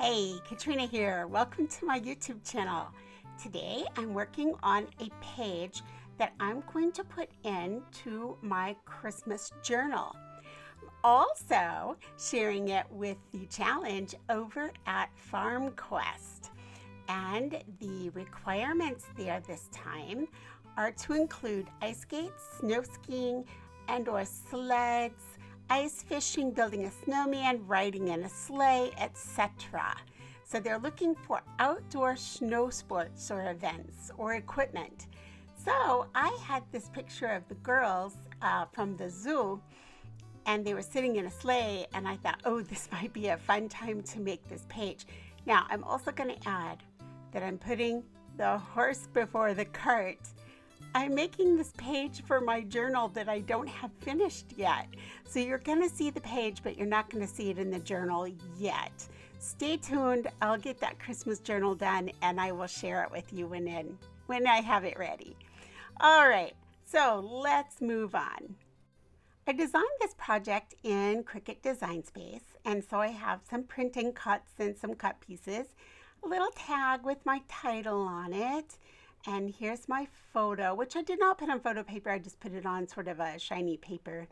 Hey, Katrina here. Welcome to my YouTube channel. Today I'm working on a page that I'm going to put into my Christmas journal. Also sharing it with the challenge over at FarmQuest. And the requirements there this time are to include ice skates, snow skiing, and or sleds, ice fishing, building a snowman, riding in a sleigh, etc. So they're looking for outdoor snow sports or events or equipment. So I had this picture of the girls from the zoo, and they were sitting in a sleigh, and I thought, oh, this might be a fun time to make this page. Now, I'm also going to add that I'm putting the horse before the cart. I'm making this page for my journal that I don't have finished yet. So you're going to see the page, but you're not going to see it in the journal yet. Stay tuned. I'll get that Christmas journal done, and I will share it with you when I have it ready. All right, so let's move on. I designed this project in Cricut Design Space, and so I have some printing cuts and some cut pieces, a little tag with my title on it, and here's my photo, which I did not put on photo paper. I just put it on sort of a shiny paper.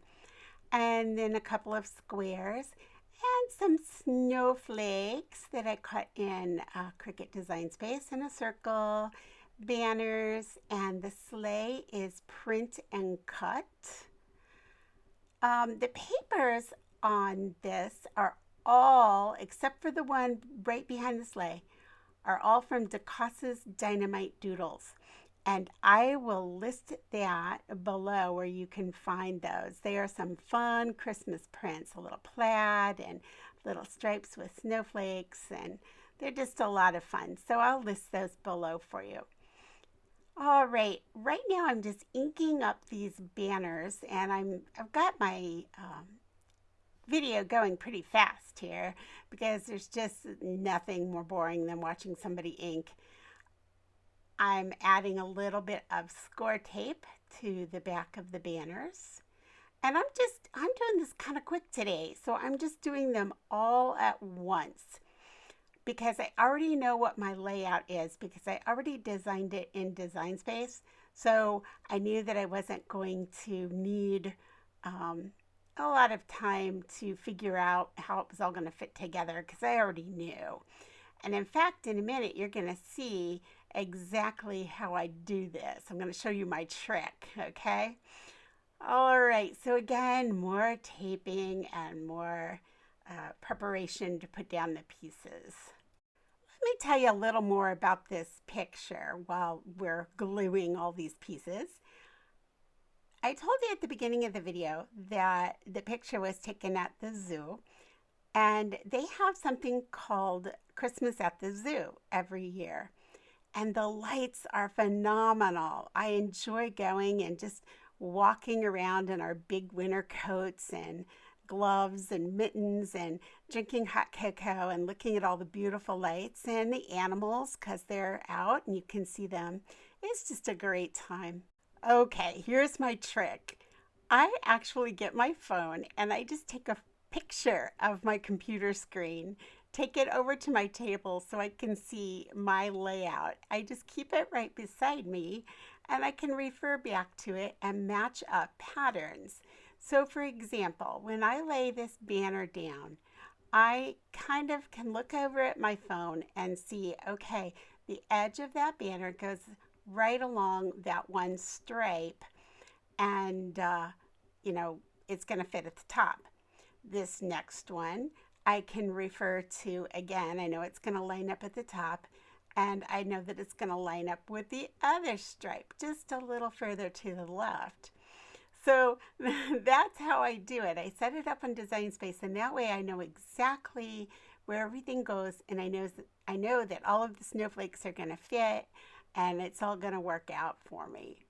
And then a couple of squares and some snowflakes that I cut in Cricut Design Space, and a circle, banners, and the sleigh is print and cut. The papers on this are all, except for the one right behind the sleigh, are all from DeCossa's Dynamite Doodles. And I will list that below where you can find those. They are some fun Christmas prints, a little plaid and little stripes with snowflakes, and they're just a lot of fun. So I'll list those below for you. All right, right now I'm just inking up these banners, and I've got my video going pretty fast here because there's just nothing more boring than watching somebody ink. I'm adding a little bit of score tape to the back of the banners, and I'm doing this kind of quick today, so I'm just doing them all at once because I already know what my layout is, because I already designed it in Design Space. So I knew that I wasn't going to need a lot of time to figure out how it was all going to fit together, because I already knew. And in fact, in a minute, you're going to see exactly how I do this. I'm going to show you my trick, okay? All right, so again, more taping and more preparation to put down the pieces. Let me tell you a little more about this picture while we're gluing all these pieces. I told you at the beginning of the video that the picture was taken at the zoo, and they have something called Christmas at the Zoo every year. And the lights are phenomenal. I enjoy going and just walking around in our big winter coats and gloves and mittens and drinking hot cocoa and looking at all the beautiful lights and the animals because they're out and you can see them. It's just a great time. Okay, here's my trick. I actually get my phone and I just take a picture of my computer screen, take it over to my table so I can see my layout. I just keep it right beside me and I can refer back to it and match up patterns. So for example, when I lay this banner down, I kind of can look over at my phone and see, okay, the edge of that banner goes right along that one stripe, and it's going to fit at the top. This next one I can refer to again. I know it's going to line up at the top, and I know that it's going to line up with the other stripe just a little further to the left. So that's how I do it. I set it up on Design Space, and that way I know exactly where everything goes, and I know that all of the snowflakes are going to fit, and it's all going to work out for me.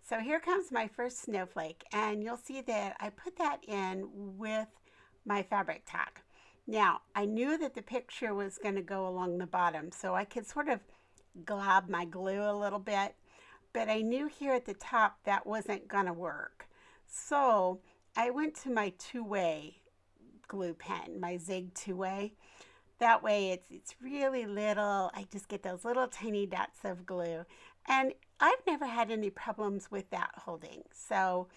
So here comes my first snowflake, and you'll see that I put that in with my fabric tack. Now, I knew that the picture was going to go along the bottom, so I could sort of glob my glue a little bit, but I knew here at the top that wasn't going to work. So I went to my two-way glue pen, my Zig two-way, That way it's really little. I just get those little tiny dots of glue. And I've never had any problems with that holding. So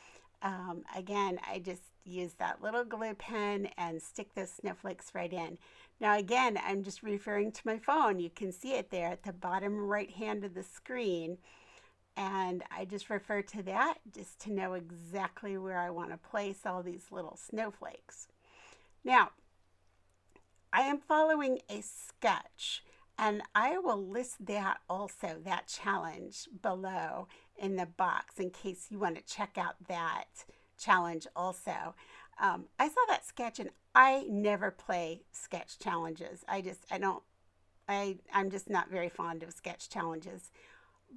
again, I just use that little glue pen and stick those snowflakes right in. Now again, I'm just referring to my phone. You can see it there at the bottom right hand of the screen. And I just refer to that just to know exactly where I want to place all these little snowflakes. Now, I am following a sketch, and I will list that also, that challenge below in the box in case you want to check out that challenge also. I saw that sketch and I never play sketch challenges. I'm just not very fond of sketch challenges.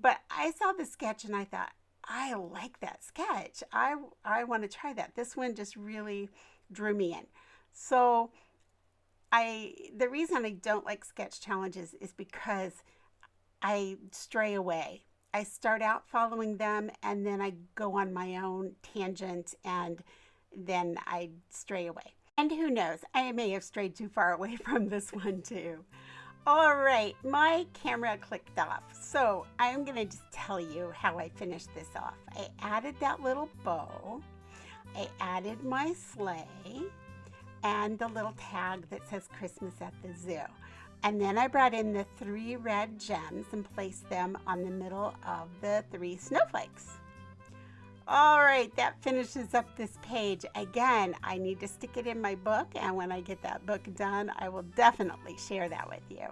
But I saw the sketch and I thought, I like that sketch. I want to try that. This one just really drew me in. So the reason I don't like sketch challenges is because I stray away. I start out following them and then I go on my own tangent and then I stray away. And who knows, I may have strayed too far away from this one too. All right, my camera clicked off. So I'm going to just tell you how I finished this off. I added that little bow. I added my sleigh and the little tag that says Christmas at the Zoo. And then I brought in the 3 red gems and placed them on the middle of the 3 snowflakes. All right, that finishes up this page. Again, I need to stick it in my book, and when I get that book done, I will definitely share that with you.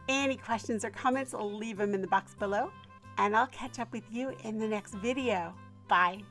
Any questions or comments, leave them in the box below, and I'll catch up with you in the next video. Bye.